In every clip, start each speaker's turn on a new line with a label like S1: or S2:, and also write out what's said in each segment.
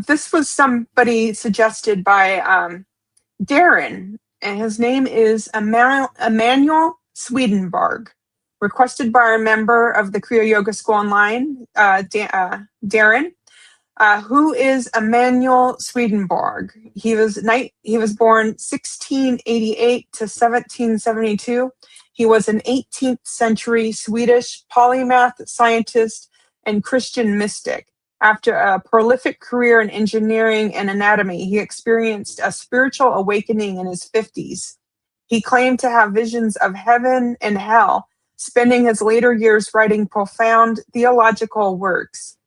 S1: This was somebody suggested by Darren, and his name is Emmanuel Swedenborg, requested by a member of the Kriya Yoga School Online, Darren. Who is Emmanuel Swedenborg? He was born 1688 to 1772. He was an 18th century Swedish polymath, scientist, and Christian mystic. After a prolific career in engineering and anatomy, he experienced a spiritual awakening in his 50s. He claimed to have visions of heaven and hell, spending his later years writing profound theological works.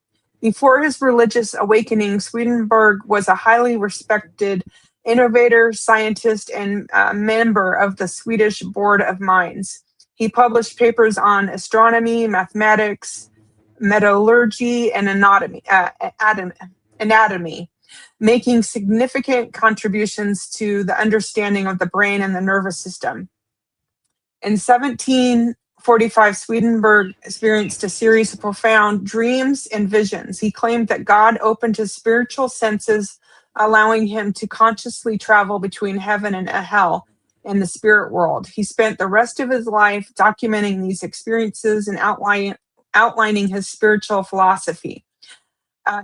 S1: Before his religious awakening, Swedenborg was a highly respected innovator, scientist, and member of the Swedish Board of Mines. He published papers on astronomy, mathematics, metallurgy, and anatomy, making significant contributions to the understanding of the brain and the nervous system. In 1745, Swedenborg experienced a series of profound dreams and visions. He claimed that God opened his spiritual senses, allowing him to consciously travel between heaven and hell in the spirit world. He spent the rest of his life documenting these experiences and outlining his spiritual philosophy.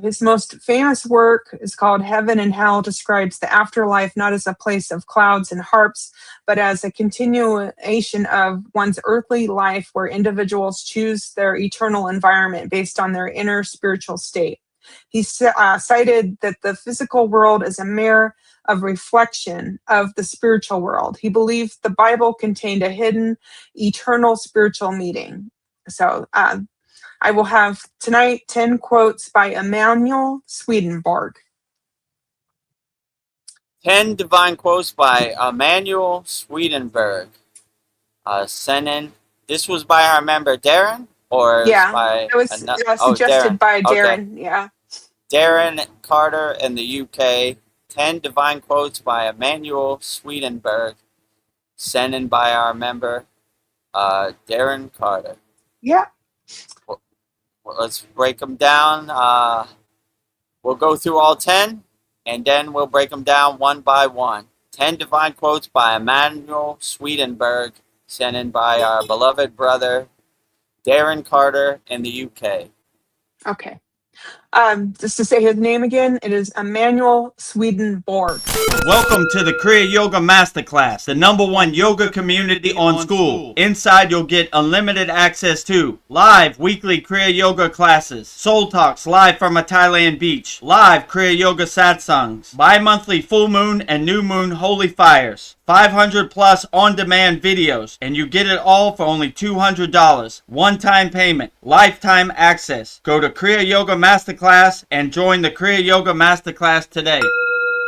S1: His most famous work is called Heaven and Hell, describes the afterlife not as a place of clouds and harps, but as a continuation of one's earthly life where individuals choose their eternal environment based on their inner spiritual state. He cited that the physical world is a mirror of reflection of the spiritual world. He believed the Bible contained a hidden, eternal spiritual meaning. So, I will have tonight 10 quotes by Emmanuel Swedenborg.
S2: 10 divine quotes by Emmanuel Swedenborg. Send in. This was by our member Darren, or
S1: it was suggested by Darren.
S2: Okay.
S1: Yeah.
S2: Darren Carter in the UK. 10 divine quotes by Emmanuel Swedenborg. Sent in by our member Darren Carter.
S1: Yeah.
S2: Well, let's break them down. We'll go through all 10, and then we'll break them down one by one. 10 divine quotes by Emmanuel Swedenborg, sent in by our beloved brother, Darren Carter in the UK.
S1: Okay. Just to say his name again, it is Emmanuel Swedenborg.
S3: Welcome to the Kriya Yoga Masterclass, the #1 yoga community on SKOOL. Inside you'll get unlimited access to live weekly Kriya Yoga classes, soul talks live from a Thailand beach, live Kriya Yoga satsangs, bi-monthly full moon and new moon holy fires, 500 plus on-demand videos, and you get it all for only $200. One-time payment, lifetime access. Go to Kriya Yoga Masterclass and join the Kriya Yoga Masterclass today.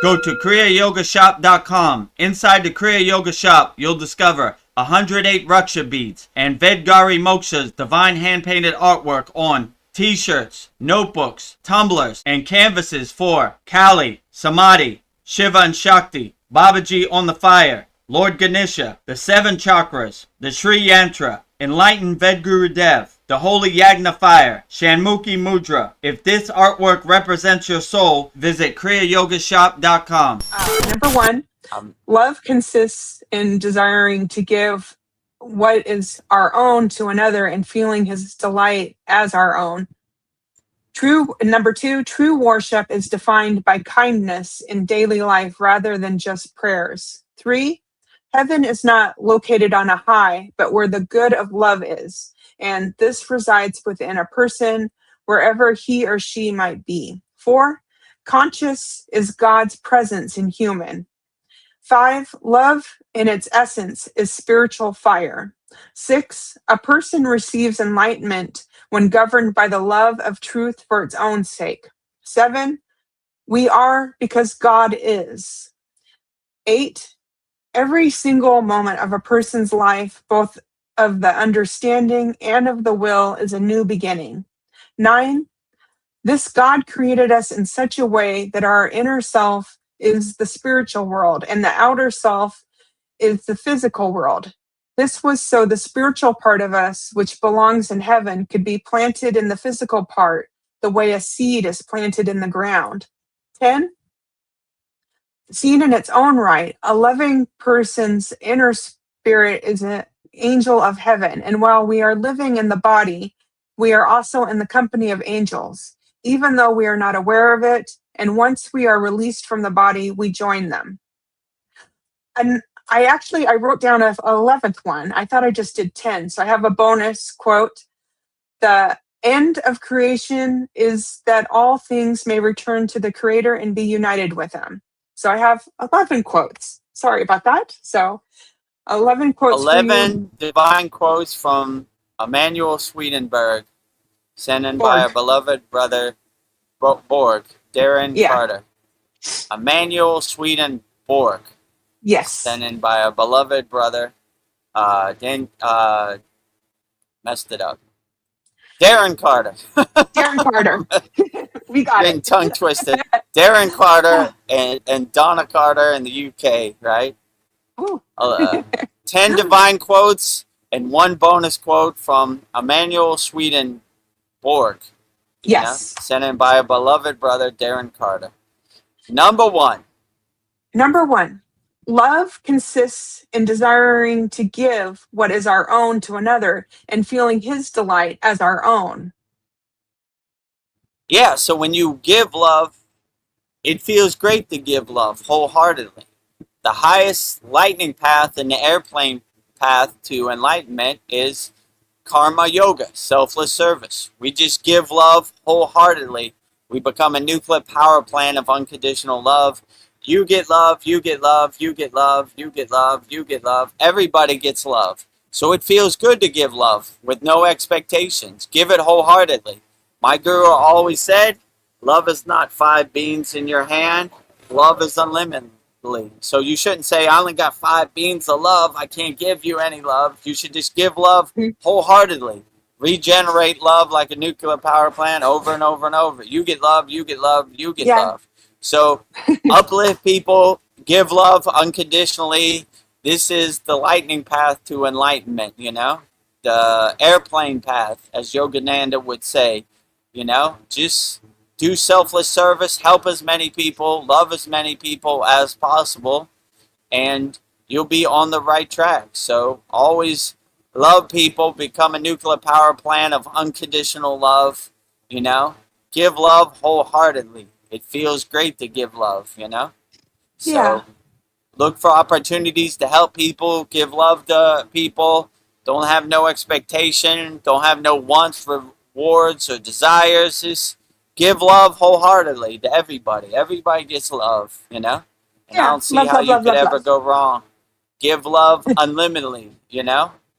S3: Go to kriyayogamasterclass.com. Inside the Kriya Yoga shop, you'll discover 108 Raksha beads and Vedagurudev divine hand-painted artwork on t-shirts, notebooks, tumblers, and canvases for Kali, Samadhi, Shiva and Shakti, Babaji on the fire, Lord Ganesha, the 7 chakras, the Sri Yantra, Enlightened Vedagurudev, the Holy Yagna Fire, Shanmukhi Mudra. If this artwork represents your soul, visit kriyayogashop.com.
S1: Number 1, love consists in desiring to give what is our own to another and feeling his delight as our own. Number 2, true worship is defined by kindness in daily life rather than just prayers. 3, heaven is not located on a high, but where the good of love is. And this resides within a person, wherever he or she might be. 4, conscious is God's presence in human. 5, love in its essence is spiritual fire. 6, a person receives enlightenment when governed by the love of truth for its own sake. 7, we are because God is. 8, every single moment of a person's life, both of the understanding and of the will, is a new beginning. 9, this God created us in such a way that our inner self is the spiritual world and the outer self is the physical world. This was so the spiritual part of us, which belongs in heaven, could be planted in the physical part, the way a seed is planted in the ground. 10, seen in its own right, a loving person's inner spirit is an angel of heaven. And while we are living in the body, we are also in the company of angels, even though we are not aware of it. And once we are released from the body, we join them. And I wrote down a 11th one. I thought I just did 10. So I have a bonus quote. The end of creation is that all things may return to the creator and be united with him. So I have 11 quotes. Sorry about that. So 11 quotes for you.
S2: 11 divine quotes from Emmanuel Swedenborg, sent in by our beloved brother Borg, Darren Carter. Emmanuel Swedenborg.
S1: Yes.
S2: Sent in by our beloved brother, messed it up. Darren Carter.
S1: Darren Carter. We got
S2: Getting
S1: it.
S2: tongue twisted. Darren Carter and Donna Carter in the UK, right? 10 divine quotes and 1 bonus quote from Emmanuel Swedenborg.
S1: Yes.
S2: Sent in by our beloved brother, Darren Carter. Number 1.
S1: Love consists in desiring to give what is our own to another and feeling his delight as our own.
S2: Yeah, so when you give love, it feels great to give love wholeheartedly. The highest lightning path in the airplane path to enlightenment is karma yoga, selfless service. We just give love wholeheartedly. We become a nuclear power plant of unconditional love. You get love, you get love, you get love, you get love, you get love. Everybody gets love. So it feels good to give love with no expectations. Give it wholeheartedly. My guru always said, love is not 5 beans in your hand. Love is unlimited. So you shouldn't say, I only got 5 beans of love. I can't give you any love. You should just give love wholeheartedly. Regenerate love like a nuclear power plant over and over and over. You get love, you get love, you get love. So uplift people, give love unconditionally. This is the lightning path to enlightenment, the airplane path, as Yogananda would say, just do selfless service, help as many people, love as many people as possible, and you'll be on the right track. So always love people, become a nuclear power plant of unconditional love, give love wholeheartedly. It feels great to give love, So look for opportunities to help people, give love to people. Don't have no expectation, don't have no wants, rewards, or desires. Just give love wholeheartedly to everybody. Everybody gets love, And I don't see how you could ever go wrong. Give love unlimitedly,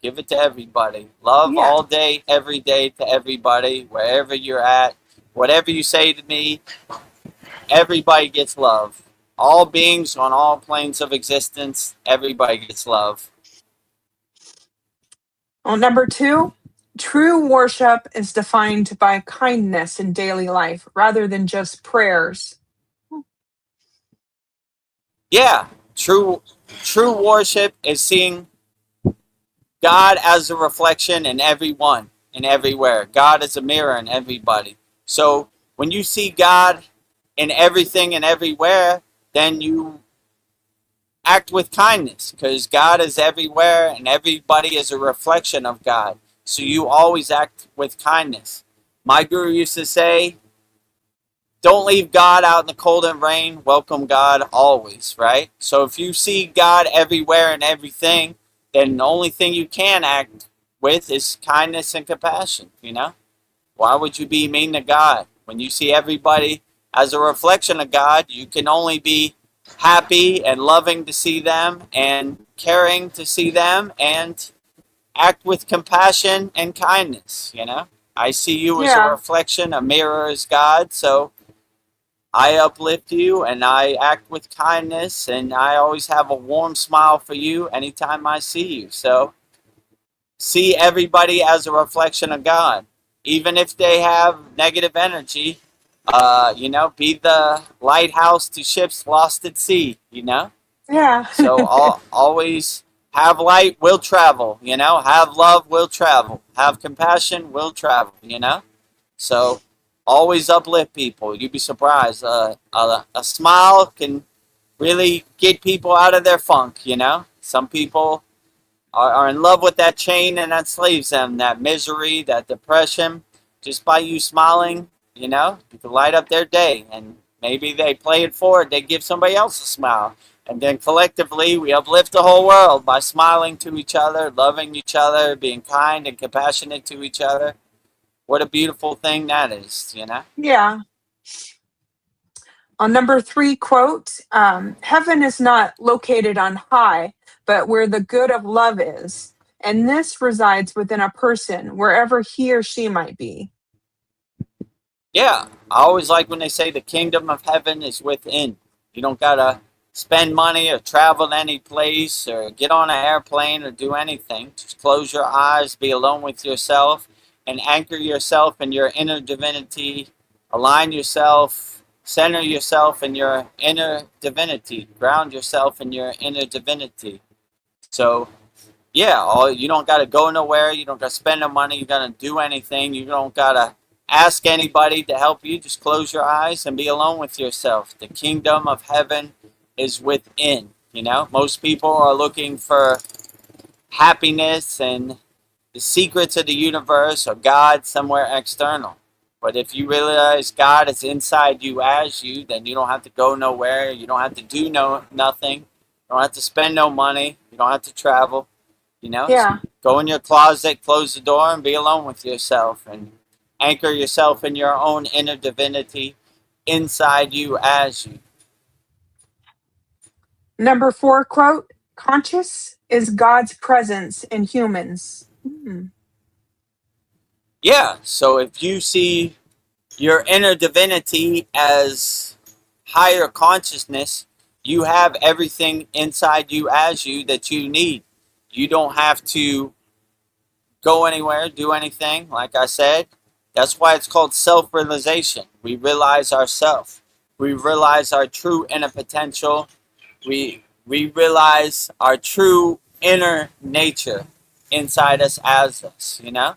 S2: Give it to everybody. Love all day, every day to everybody, wherever you're at. Whatever you say to me, everybody gets love. All beings on all planes of existence, everybody gets love.
S1: Well, number 2, true worship is defined by kindness in daily life rather than just prayers.
S2: Yeah, true worship is seeing God as a reflection in everyone and everywhere. God is a mirror in everybody. So when you see God in everything and everywhere, then you act with kindness, because God is everywhere and everybody is a reflection of God. So you always act with kindness. My guru used to say, don't leave God out in the cold and rain, welcome God always, right? So if you see God everywhere and everything, then the only thing you can act with is kindness and compassion, Why would you be mean to God? When you see everybody as a reflection of God, you can only be happy and loving to see them and caring to see them and act with compassion and kindness, I see you as a reflection, a mirror is God, so I uplift you and I act with kindness and I always have a warm smile for you anytime I see you. So see everybody as a reflection of God. Even if they have negative energy, be the lighthouse to ships lost at sea,
S1: Yeah.
S2: So always have light, will travel, have love, will travel. Have compassion, will travel, So Always uplift people. You'd be surprised. A smile can really get people out of their funk, you know? Some people are in love with that chain and that enslaves them, that misery, that depression. Just by you smiling, you know, you can light up their day. And maybe they play it forward. They give somebody else a smile. And then collectively, we uplift the whole world by smiling to each other, loving each other, being kind and compassionate to each other. What a beautiful thing that is, you know?
S1: Yeah. On number 3 quote, heaven is not located on high, but where the good of love is. And this resides within a person, wherever he or she might be.
S2: Yeah, I always like when they say the kingdom of heaven is within. You don't gotta spend money or travel to any place or get on an airplane or do anything. Just close your eyes, be alone with yourself, and anchor yourself in your inner divinity. Align yourself, center yourself in your inner divinity. Ground yourself in your inner divinity. So, yeah, you don't gotta go nowhere. You don't gotta spend no money. You gotta do anything. You don't gotta ask anybody to help you. Just close your eyes and be alone with yourself. The kingdom of heaven is within. You know, most people are looking for happiness and the secrets of the universe or God somewhere external. But if you realize God is inside you as you, then you don't have to go nowhere. You don't have to do nothing. You don't have to spend no money. You don't have to travel. You know,
S1: Yeah.
S2: go in your closet, close the door, and be alone with yourself. And anchor yourself in your own inner divinity inside you as you.
S1: Number 4 quote, conscious is God's presence in humans.
S2: Yeah, so if you see your inner divinity as higher consciousness, you have everything inside you as you that you need. You don't have to go anywhere, do anything, like I said. That's why it's called self-realization. We realize ourselves. We realize our true inner potential. We realize our true inner nature inside us as us, you know?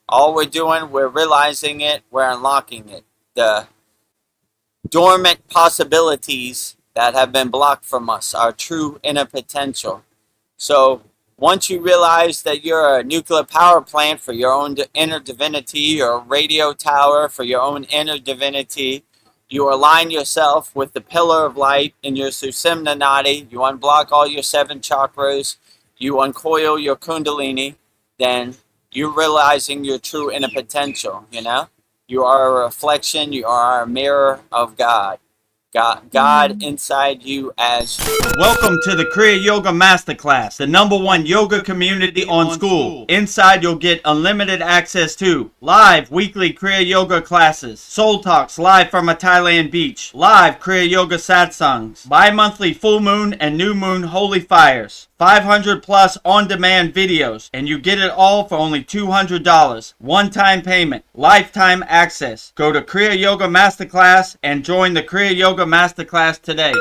S2: All we're doing, we're realizing it, we're unlocking it. The dormant possibilities that have been blocked from us, our true inner potential. So once you realize that you're a nuclear power plant for your own inner divinity, or a radio tower for your own inner divinity, you align yourself with the pillar of light in your Sushumna Nadi, you unblock all your 7 chakras, you uncoil your kundalini, then you're realizing your true inner potential, you know? You are a reflection, you are a mirror of God. God inside you as you.
S3: Welcome to the Kriya Yoga Masterclass, the #1 yoga community on SKOOL. Inside you'll get unlimited access to live weekly Kriya Yoga classes, soul talks live from a Thailand beach, live Kriya Yoga satsangs, bi-monthly full moon and new moon holy fires, 500 plus on-demand videos, and you get it all for only $200. One-time payment, lifetime access. Go to Kriya Yoga Masterclass and join the Kriya Yoga Masterclass today.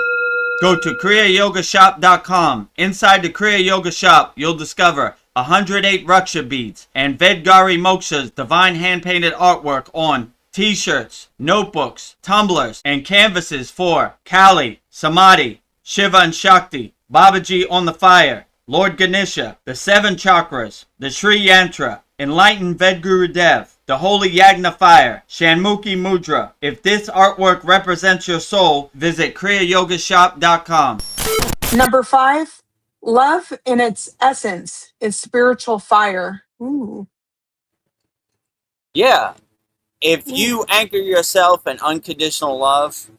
S3: Go to kriyayogashop.com. Inside the Kriya Yoga shop, you'll discover 108 Raksha beads and Vedgari Moksha's divine hand-painted artwork on t-shirts, notebooks, tumblers, and canvases for Kali, Samadhi, Shiva and Shakti, Babaji on the fire, Lord Ganesha, the 7 chakras, the Sri Yantra, enlightened Vedagurudev, the holy Yagna fire, Shanmukhi Mudra. If this artwork represents your soul, visit kriyayogashop.com.
S1: Number 5, love in its essence is spiritual fire. Ooh.
S2: Yeah, if you anchor yourself in unconditional love,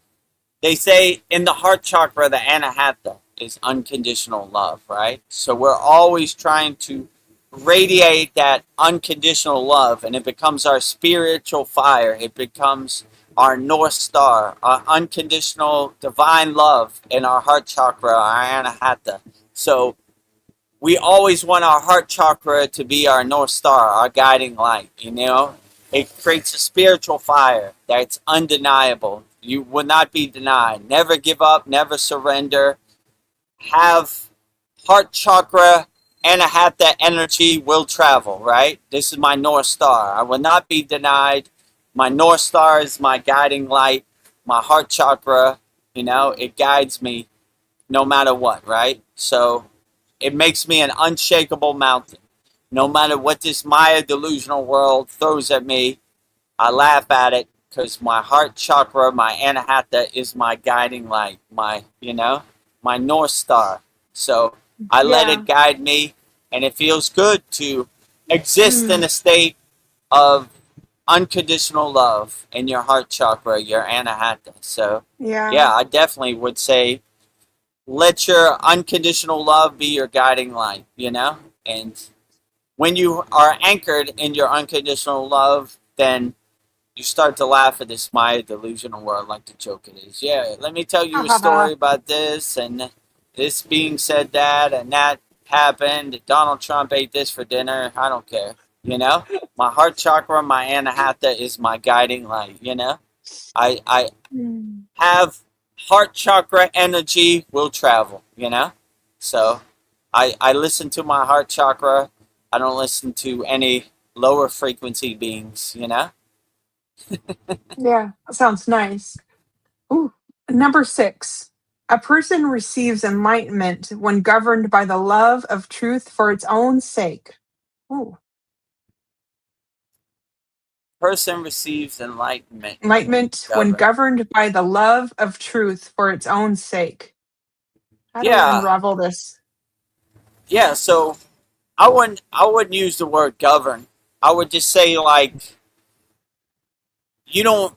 S2: they say in the heart chakra, the anahata is unconditional love, right? So we're always trying to radiate that unconditional love, and it becomes our spiritual fire. It becomes our North Star, our unconditional divine love in our heart chakra, our anahata. So we always want our heart chakra to be our North Star, our guiding light, you know? It creates a spiritual fire that's undeniable. You will not be denied. Never give up, never surrender. Have heart chakra, anahata energy will travel, right? This is my North Star. I will not be denied. my North Star is my guiding light. My heart chakra, it guides me no matter what, right? So it makes me an unshakable mountain. No matter what this Maya delusional world throws at me, I laugh at it because my heart chakra, my anahata, is my guiding light, my North Star. So I let
S1: Yeah.
S2: it guide me, and it feels good to exist in a state of unconditional love in your heart chakra, your anahata. So,
S1: Yeah.
S2: yeah, I definitely would say let your unconditional love be your guiding light, And when you are anchored in your unconditional love, then you start to laugh at this Maya delusional world like the joke it is. Yeah, let me tell you a story about this and this being said and that happened. Donald Trump ate this for dinner. I don't care. My heart chakra, my anahata is my guiding light. I
S1: Mm.
S2: have heart chakra energy will travel. So I listen to my heart chakra. I don't listen to any lower frequency beings.
S1: Yeah, that sounds nice. Ooh. Number 6. A person receives enlightenment when governed by the love of truth for its own sake. Ooh.
S2: Person receives enlightenment when
S1: Enlightenment when
S2: governed.
S1: governed by the love of truth for its own sake. How do we
S2: Yeah,
S1: unravel this?
S2: yeah. So I wouldn't use the word govern. I would just say like you don't.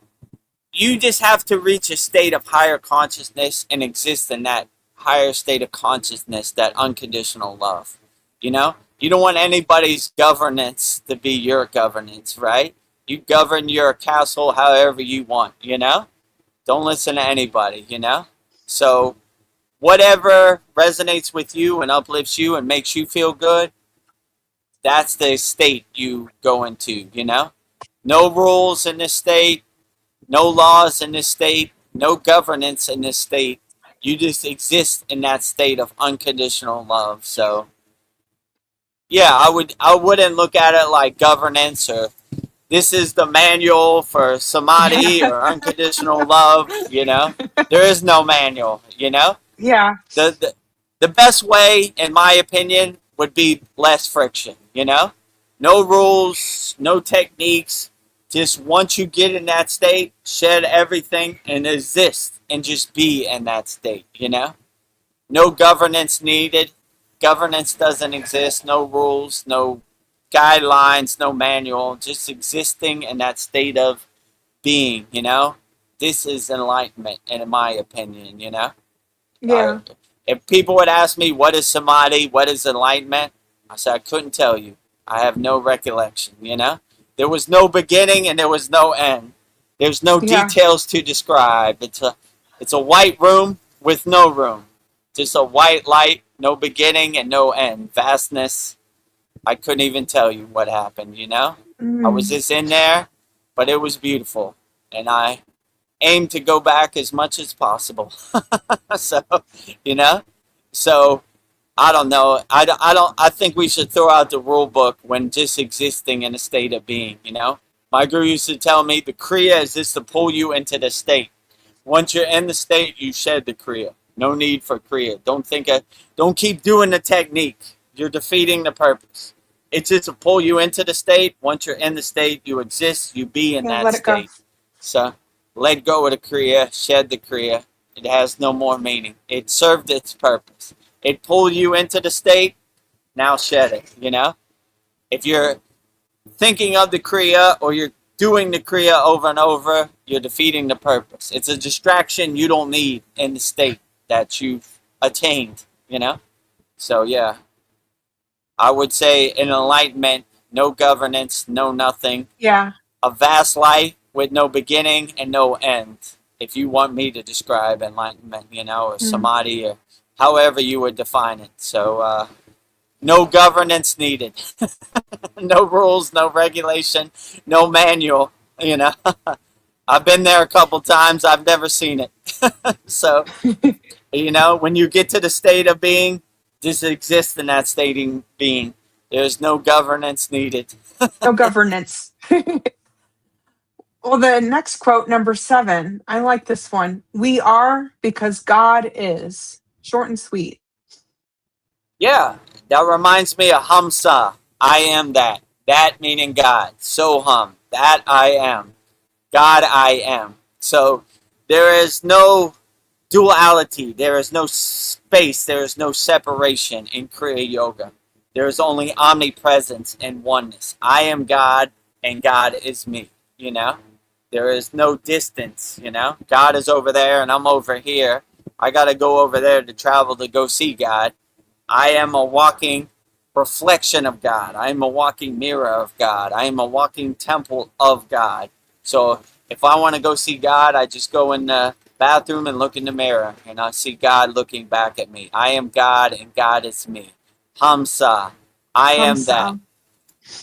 S2: You just have to reach a state of higher consciousness and exist in that higher state of consciousness, that unconditional love. You don't want anybody's governance to be your governance, right? You govern your castle however you want. Don't listen to anybody. So whatever resonates with you and uplifts you and makes you feel good, that's the state you go into. No rules in this state, no laws in this state, no governance in this state. You just exist in that state of unconditional love. So yeah, I wouldn't look at it like governance or this is the manual for samadhi or unconditional love. There is no manual.
S1: Yeah.
S2: The best way, in my opinion, would be less friction. No rules, no techniques. Just once you get in that state, shed everything and exist and just be in that state. No governance needed. Governance doesn't exist. No rules, no guidelines, no manual. Just existing in that state of being. This is enlightenment, in my opinion.
S1: Yeah.
S2: If people would ask me what is samadhi, what is enlightenment, I said I couldn't tell you. I have no recollection. There was no beginning and there was no end. There's no
S1: Yeah.
S2: details to describe. It's a white room with no room. Just a white light, no beginning and no end. Vastness. I couldn't even tell you what happened. I was
S1: Mm.
S2: just in there, but it was beautiful, and I aim to go back as much as possible. so, you know, so I don't know. I think we should throw out the rule book when just existing in a state of being. My guru used to tell me the kriya is just to pull you into the state. Once you're in the state, you shed the kriya. No need for kriya. Don't keep doing the technique. You're defeating the purpose. It's just to pull you into the state. Once you're in the state, you exist. You be in
S1: Yeah,
S2: that
S1: let it go.
S2: state. So let go of the kriya. Shed the kriya. It has no more meaning. It served its purpose. It pulled you into the state. Now shed it. If you're thinking of the kriya or you're doing the kriya over and over, you're defeating the purpose. It's a distraction you don't need in the state that you've attained. So yeah, I would say in enlightenment, no governance, no nothing,
S1: Yeah.
S2: a vast light with no beginning and no end. If you want me to describe enlightenment, or
S1: Mm.
S2: samadhi, or however you would define it. So no governance needed, no rules, no regulation, no manual. You know, I've been there a couple times. I've never seen it. So when you get to the state of being, just exist in that state of being. There's no governance needed.
S1: No governance. Well, the next quote, number 7, I like this one. We are because God is. Short and sweet.
S2: Yeah, that reminds me of Hamsa. I am that. That meaning God. Soham. That I am. God I am. So there is no duality. There is no space. There is no separation in Kriya Yoga. There is only omnipresence and oneness. I am God and God is me. You know? There is no distance, you know? God is over there and I'm over here. I got to go over there to travel to go see God. I am a walking reflection of God. I am a walking mirror of God. I am a walking temple of God. So if I want to go see God, I just go in the bathroom and look in the mirror and I see God looking back at me. I am God and God is me. Hamsa. I am that.
S1: Hamsa.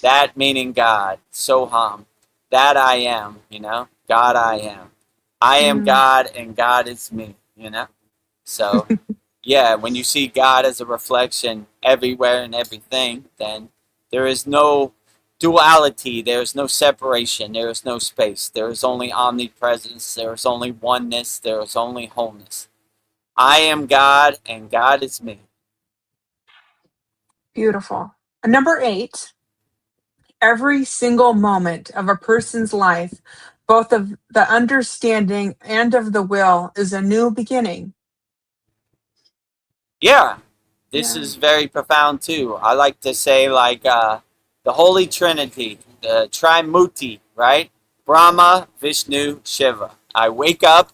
S2: That meaning God. Soham. That I am, you know? God I am. I am God and God is me, you know? So, yeah, when you see God as a reflection everywhere and everything, then there is no duality, there is no separation, there is no space. There is only omnipresence, there is only oneness, there is only wholeness. I am God and God is me.
S1: Beautiful. Number 8, every single moment of a person's life, both of the understanding and of the will, is a new beginning.
S2: Yeah, this
S1: Yeah.
S2: is very profound too. I like to say, like, the Holy Trinity, the Trimuti, right? Brahma, Vishnu, Shiva. I wake up,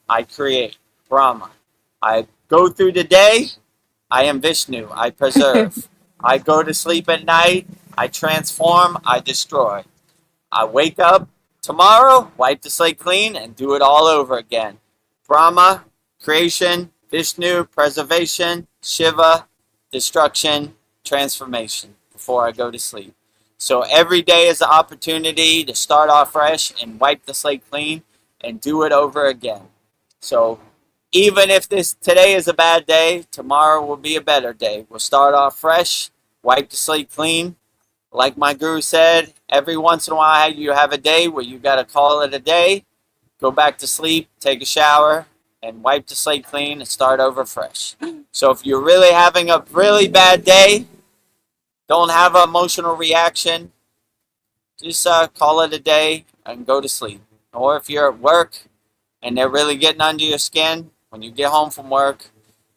S2: I create. Brahma. I go through the day, I am Vishnu, I preserve. I go to sleep at night, I transform, I destroy. I wake up tomorrow, wipe the slate clean, and do it all over again. Brahma, creation. Vishnu, preservation. Shiva, destruction, transformation before I go to sleep. So every day is an opportunity to start off fresh and wipe the slate clean and do it over again. So even if today is a bad day, tomorrow will be a better day. We'll start off fresh, wipe the slate clean. Like my guru said, every once in a while you have a day where you got to call it a day, go back to sleep, take a shower, and wipe the slate clean and start over fresh. So if you're really having a really bad day, don't have an emotional reaction, just call it a day and go to sleep. Or if you're at work and they're really getting under your skin, when you get home from work,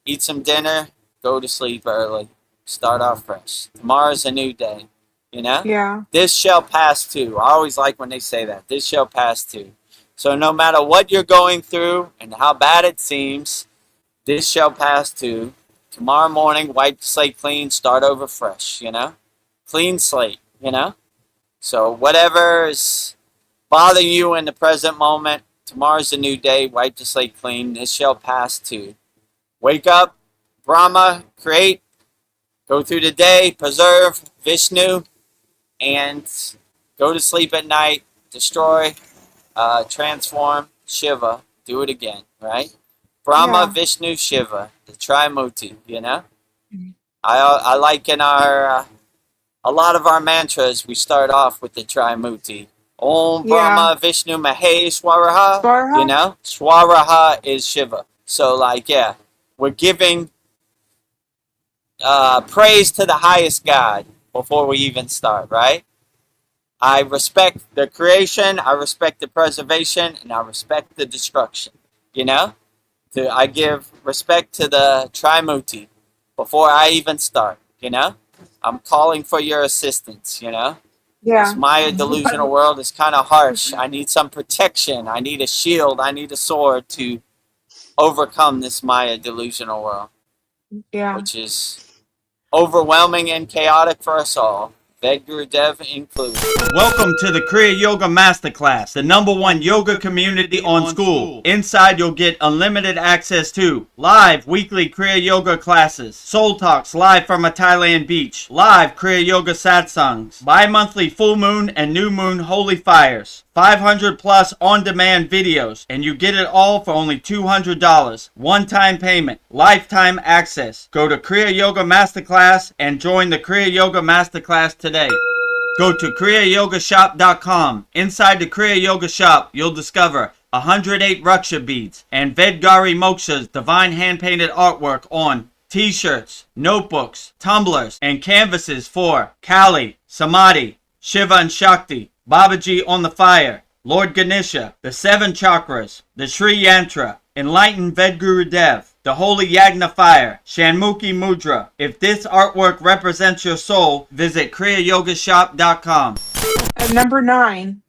S2: eat some dinner, go to sleep early, start off fresh. Tomorrow's a new day, you know?
S1: Yeah.
S2: This shall pass too. I always like when they say that. This shall pass too. So no matter what you're going through and how bad it seems, this shall pass too. Tomorrow morning, wipe the slate clean, start over fresh, you know? Clean slate, you know? So whatever is bothering you in the present moment, tomorrow's a new day, wipe the slate clean, this shall pass too. Wake up, Brahma, create, go through the day, preserve, Vishnu, and go to sleep at night, destroy, transform, Shiva, do it again, right? Brahma,
S1: Yeah.
S2: Vishnu, Shiva, the Trimuti, you know? I like in our, a lot of our mantras, we start off with the Trimuti. Om
S1: Yeah.
S2: Brahma, Vishnu, Maheshwaraha,
S1: Swaraha?
S2: you know? Swaraha is Shiva. So, like, yeah, we're giving praise to the highest God before we even start, right? I respect the creation, I respect the preservation, and I respect the destruction. You know? I give respect to the Trimuti before I even start, you know? I'm calling for your assistance, you know?
S1: Yeah.
S2: This Maya delusional world is kind of harsh. I need some protection. I need a shield. I need a sword to overcome this Maya delusional world,
S1: Yeah.
S2: which is overwhelming and chaotic for us all, Vedagurudev included.
S3: Welcome to the Kriya Yoga Masterclass, the #1 yoga community on SKOOL. Inside you'll get unlimited access to live weekly Kriya Yoga classes, soul talks live from a Thailand beach, live Kriya Yoga satsangs, bi-monthly full moon and new moon holy fires, 500 plus on-demand videos, and you get it all for only $200. One-time payment, lifetime access. Go to Kriya Yoga Masterclass and join the Kriya Yoga Masterclass today. Go to kriyayogashop.com. Inside the Kriya Yoga shop, you'll discover 108 Raksha beads and Vedgari Moksha's divine hand-painted artwork on t-shirts, notebooks, tumblers, and canvases for Kali, Samadhi, Shiva and Shakti, Babaji on the fire, Lord Ganesha, the 7 chakras, the Sri Yantra, Enlightened Vedagurudev, the Holy Yagna Fire, Shanmukhi Mudra. If this artwork represents your soul, visit kriyayogashop.com.
S1: At number 9,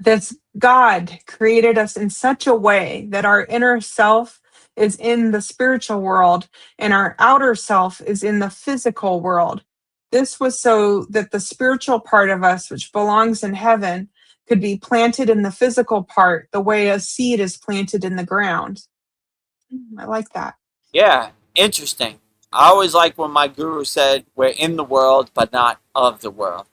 S1: that God created us in such a way that our inner self is in the spiritual world and our outer self is in the physical world. This was so that the spiritual part of us, which belongs in heaven, could be planted in the physical part the way a seed is planted in the ground. I like that.
S2: Yeah, interesting. I always like when my guru said, we're in the world, but not of the world.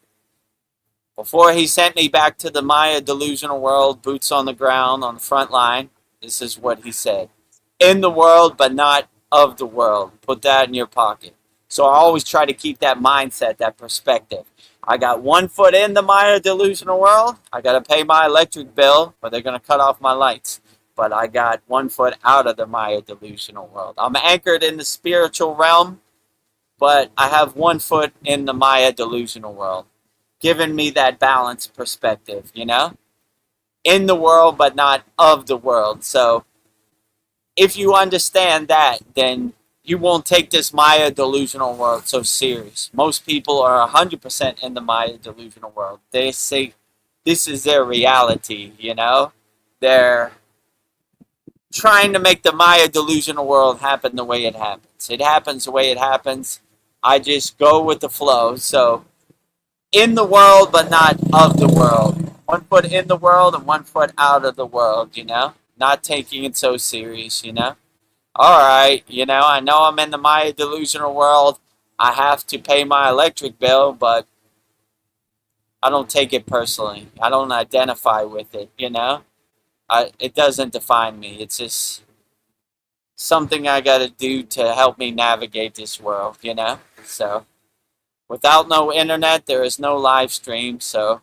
S2: Before he sent me back to the Maya delusional world, boots on the ground, on the front line, this is what he said. In the world, but not of the world. Put that in your pocket. So I always try to keep that mindset, that perspective. I got 1 foot in the Maya delusional world. I got to pay my electric bill, but they're going to cut off my lights. But I got 1 foot out of the Maya delusional world. I'm anchored in the spiritual realm, but I have 1 foot in the Maya delusional world, giving me that balanced perspective, you know? In the world, but not of the world. So if you understand that, then you won't take this Maya delusional world so serious. Most people are 100% in the Maya delusional world. They say this is their reality, you know? They're trying to make the Maya delusional world happen the way it happens. It happens the way it happens. I just go with the flow. So, in the world, but not of the world. 1 foot in the world and 1 foot out of the world, you know? Not taking it so serious, you know? Alright, you know, I know I'm in the Maya delusional world. I have to pay my electric bill, but I don't take it personally. I don't identify with it, you know? It doesn't define me. It's just something I got to do to help me navigate this world, you know? So, without no internet, there is no live stream. So,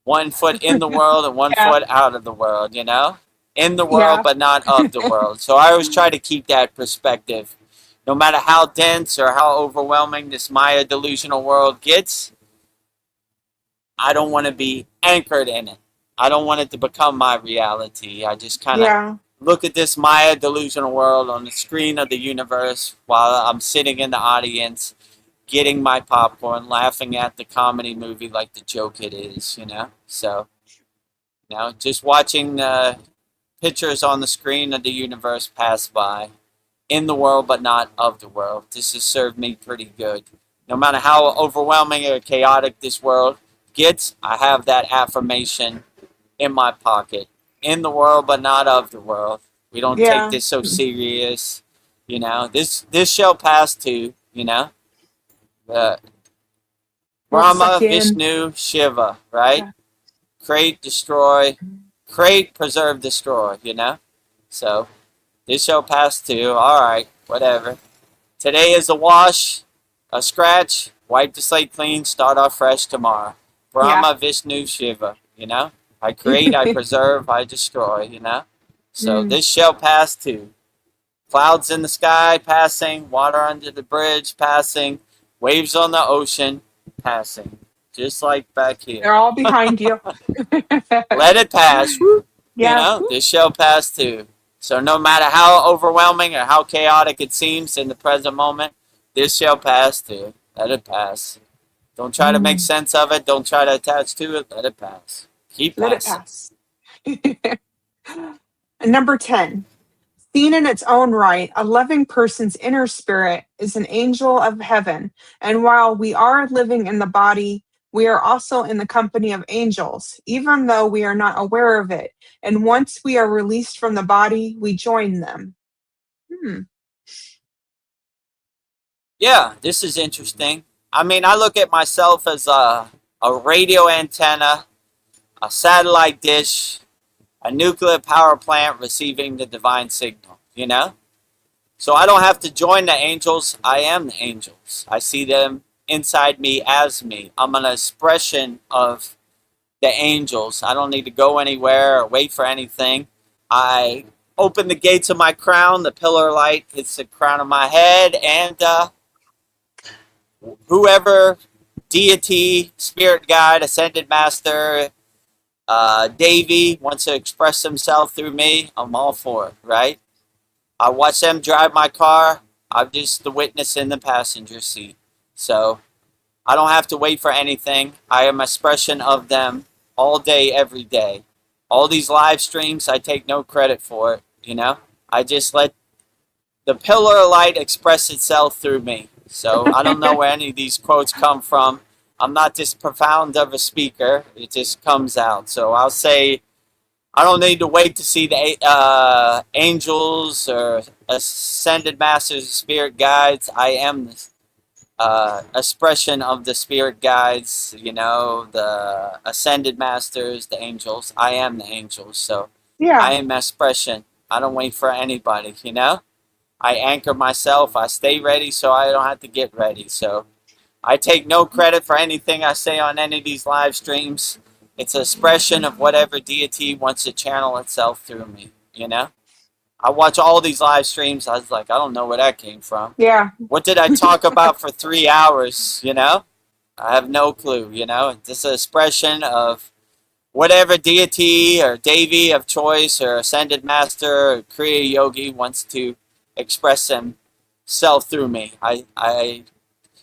S2: 1 foot in the world and 1
S1: Yeah.
S2: foot out of the world, you know? In the world,
S1: Yeah.
S2: but not of the world. So, I always try to keep that perspective. No matter how dense or how overwhelming this Maya delusional world gets, I don't want to be anchored in it. I don't want it to become my reality. I just kind of
S1: Yeah.
S2: look at this Maya delusional world on the screen of the universe while I'm sitting in the audience, getting my popcorn, laughing at the comedy movie like the joke it is, you know? So, you know, just watching pictures on the screen of the universe pass by. In the world, but not of the world. This has served me pretty good. No matter how overwhelming or chaotic this world gets, I have that affirmation in my pocket. In the world, but not of the world. We don't take
S1: Yeah.
S2: this so serious. You know, this shall pass too, you know. Uh,
S1: Once
S2: Brahma,
S1: again.
S2: Vishnu, Shiva, right?
S1: Yeah.
S2: Create, destroy. Create, preserve, destroy, you know. So, this shall pass too. Alright, whatever. Today is a wash, a scratch, wipe the slate clean, start off fresh tomorrow. Brahma, Vishnu, Shiva, you know? I create, I preserve, I destroy, you know? So this shall pass too. Clouds in the sky passing, water under the bridge passing, waves on the ocean passing. Just like back
S1: They're
S2: here.
S1: all behind you.
S2: Let it pass. You
S1: Yeah.
S2: know, this shall pass too. So no matter how overwhelming or how chaotic it seems in the present moment, this shall pass too. Let it pass. Don't try to make sense of it. Don't try to attach to it. Let it pass. Keep
S1: Let it
S2: passing.
S1: pass. And number 10, seen in its own right, a loving person's inner spirit is an angel of heaven. And while we are living in the body, we are also in the company of angels, even though we are not aware of it. And once we are released from the body, we join them.
S2: Yeah, this is interesting. I mean, I look at myself as a radio antenna, a satellite dish, a nuclear power plant receiving the divine signal, you know? So I don't have to join the angels. I am the angels. I see them inside me as me. I'm an expression of the angels. I don't need to go anywhere or wait for anything. I open the gates of my crown, the pillar of light hits the crown of my head, and whoever, deity, spirit guide, ascended master, Davy wants to express himself through me, I'm all for it, right? I watch them drive my car. I'm just the witness in the passenger seat. So I don't have to wait for anything. I am an expression of them all day, every day. All these live streams, I take no credit for it, you know? I just let the pillar of light express itself through me. So I don't know where any of these quotes come from. I'm not this profound of a speaker. It just comes out. So I'll say I don't need to wait to see the angels or ascended masters, spirit guides. I am the expression of the spirit guides, you know, the ascended masters, the angels. I am the angels. So I am expression. I don't wait for anybody, you know. I anchor myself. I stay ready so I don't have to get ready. So I take no credit for anything I say on any of these live streams. It's an expression of whatever deity wants to channel itself through me, you know? I watch all these live streams. I was like, I don't know where that came from.
S1: Yeah.
S2: What did I talk about for 3 hours, you know? I have no clue, you know? It's just an expression of whatever deity or Devi of choice or ascended master or Kriya yogi wants to express himself through me. I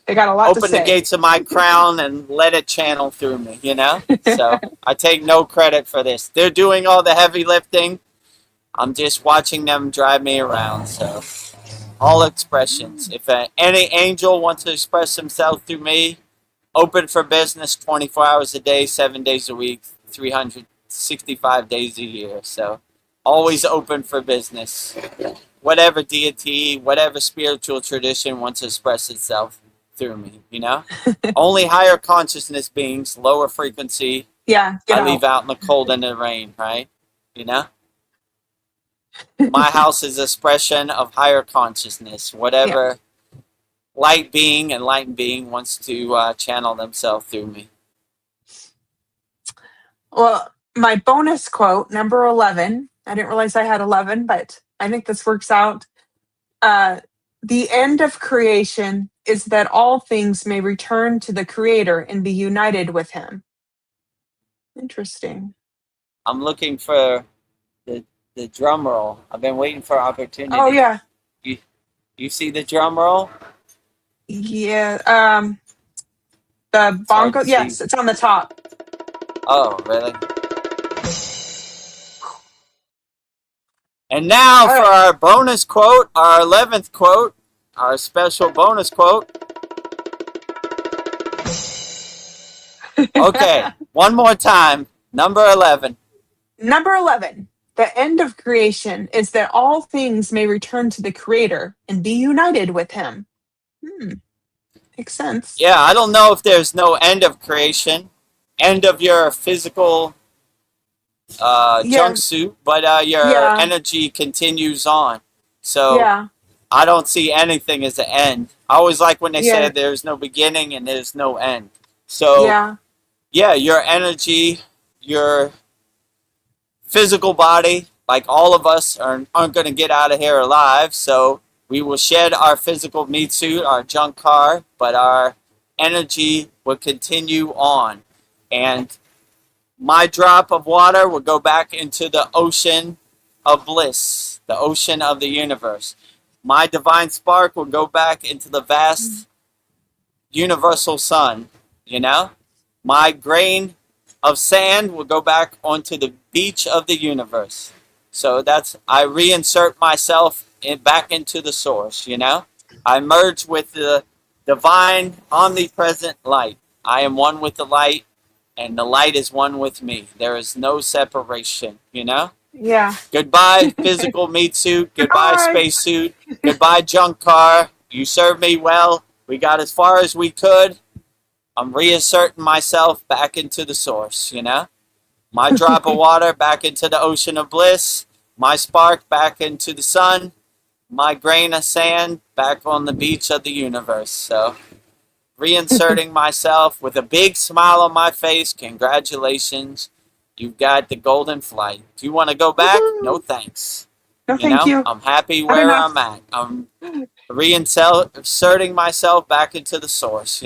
S1: They got a lot to
S2: open
S1: say.
S2: the gates of my crown and let it channel through me, you know? So I take no credit for this. They're doing all the heavy lifting. I'm just watching them drive me around. So all expressions. If any angel wants to express himself through me, open for business 24 hours a day, 7 days a week, 365 days a year. So always open for business. Whatever deity, whatever spiritual tradition wants to express itself through me, you know? Only higher consciousness beings, lower frequency,
S1: Yeah.
S2: I leave out in the cold and the rain, right? You know? My house is expression of higher consciousness. Whatever light being, enlightened being wants to channel themselves through me.
S1: Well, my bonus quote, number 11, I didn't realize I had 11, but I think this works out. The end of creation is that all things may return to the Creator and be united with Him. Interesting.
S2: I'm looking for the drum roll. I've been waiting for opportunity.
S1: Oh, yeah.
S2: You see the drum roll?
S1: Yeah. The
S2: hard
S1: bongo,
S2: to
S1: yes,
S2: see.
S1: it's on the top.
S2: Oh, really? And now for our bonus quote, our 11th quote, our special bonus quote. Okay, one more time. Number 11.
S1: Number 11. The end of creation is that all things may return to the Creator and be united with Him. Makes sense.
S2: Yeah, I don't know if there's no end of creation, end of your physical jumpsuit, but your energy continues on. So I don't see anything as an end. I always like when they say there's no beginning and there's no end. So yeah, your energy, your physical body, like all of us aren't going to get out of here alive. So we will shed our physical meat suit, our junk car, but our energy will continue on. And my drop of water will go back into the ocean of bliss, the ocean of the universe. My divine spark will go back into the vast universal sun, you know? My grain of sand will go back onto the beach of the universe. So I reinsert myself back into the source, you know? I merge with the divine, omnipresent light. I am one with the light, and the light is one with me. There is no separation, you know?
S1: Yeah.
S2: Goodbye, physical meat suit. Goodbye, space suit. Goodbye, junk car. You served me well. We got as far as we could. I'm reinserting myself back into the source, you know? My drop of water back into the ocean of bliss. My spark back into the sun. My grain of sand back on the beach of the universe. So reinserting myself with a big smile on my face. Congratulations. You've got the golden flight. Do you want to go back?
S1: Woohoo!
S2: No thanks.
S1: No, thank you.
S2: I'm happy
S1: Had
S2: where
S1: enough.
S2: I'm at. I'm reinserting myself back into the source,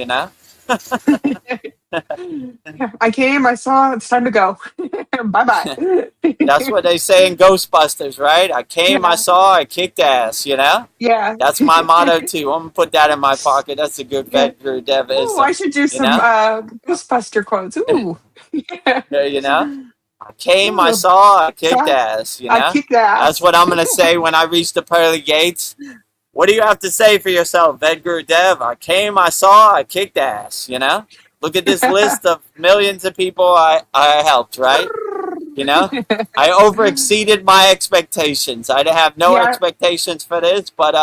S1: Yeah, I came, I saw, it's time to go. Bye bye.
S2: That's what they say in Ghostbusters, right? I came, I
S1: Yeah,
S2: saw, I kicked ass,
S1: yeah,
S2: That's my motto too. I'm gonna put that in my pocket. That's a good
S1: yeah. Oh, I
S2: Vedagurudevism,
S1: should do
S2: you
S1: some
S2: know?
S1: Ghostbuster quotes. Ooh. Yeah.
S2: Yeah, I came, I
S1: Ooh,
S2: saw, I kicked
S1: so
S2: ass,
S1: I kicked the
S2: That's
S1: ass.
S2: what I'm gonna say when I reach the pearly gates. What do you have to say for yourself, Vedagurudev? I came, I saw, I kicked ass, Look at this list of millions of people I helped, right? I overexceeded my expectations. I have no
S1: Yeah,
S2: expectations for this, but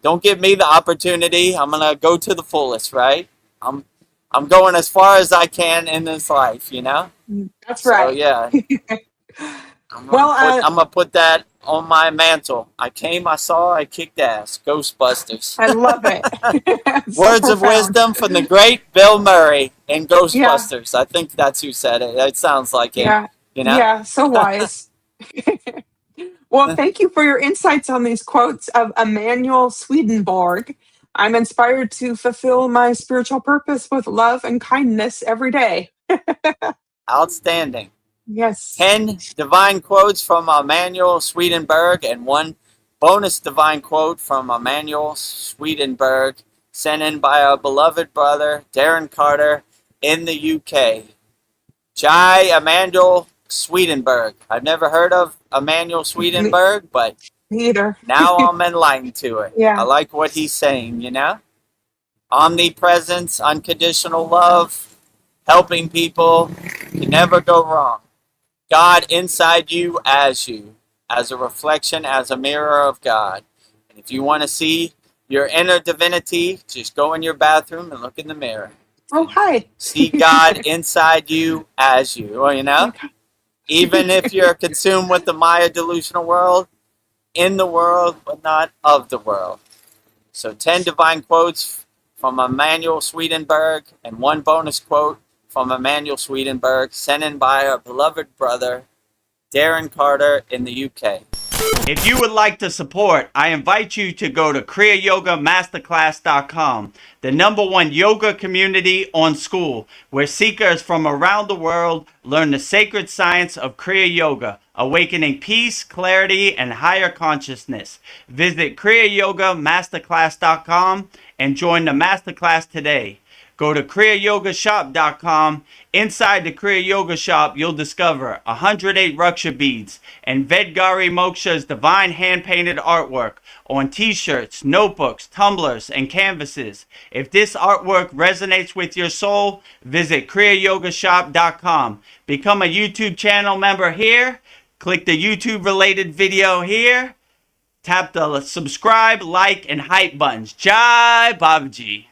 S2: don't give me the opportunity. I'm gonna go to the fullest, right? I'm I'm going as far as I can in this life.
S1: that's
S2: So
S1: right.
S2: yeah,
S1: Well,
S2: I'm gonna put that on my mantle. I came, I saw, I kicked ass. Ghostbusters.
S1: I love it. It's so
S2: Words of
S1: profound.
S2: wisdom from the great Bill Murray in
S1: Yeah,
S2: Ghostbusters. I think that's who said it. It sounds like him.
S1: yeah,
S2: You know.
S1: yeah, so wise. Well, thank you for your insights on these quotes of Emmanuel Swedenborg. I'm inspired to fulfill my spiritual purpose with love and kindness every day.
S2: Outstanding.
S1: Yes.
S2: 10 divine quotes from Emmanuel Swedenborg and one bonus divine quote from Emmanuel Swedenborg sent in by our beloved brother Darren Carter in the UK. Jai Emmanuel Swedenborg. I've never heard of Emmanuel
S1: Me
S2: Swedenborg, but
S1: neither.
S2: now I'm enlightened to it. I
S1: Yeah.
S2: like what he's saying. Omnipresence, unconditional love, helping people, can never go wrong. God inside you, as a reflection, as a mirror of God. And if you want to see your inner divinity, just go in your bathroom and look in the mirror.
S1: Oh, hi.
S2: See God inside you as you. Well,
S1: Okay.
S2: even if you're consumed with the Maya delusional world, in the world, but not of the world. So 10 divine quotes from Emmanuel Swedenborg and one bonus quote from Emmanuel Swedenborg sent in by our beloved brother, Darren Carter in the UK.
S3: If you would like to support, I invite you to go to kriyayogamasterclass.com, the #1 yoga community on SKOOL, where seekers from around the world learn the sacred science of Kriya Yoga, awakening peace, clarity, and higher consciousness. Visit kriyayogamasterclass.com and join the masterclass today. Go to kriyayogashop.com. Inside the Kriya Yoga Shop, you'll discover 108 Raksha beads and Vedgari Moksha's divine hand-painted artwork on t-shirts, notebooks, tumblers, and canvases. If this artwork resonates with your soul, visit kriyayogashop.com. Become a YouTube channel member here. Click the YouTube-related video here. Tap the subscribe, like, and hype buttons. Jai Babaji.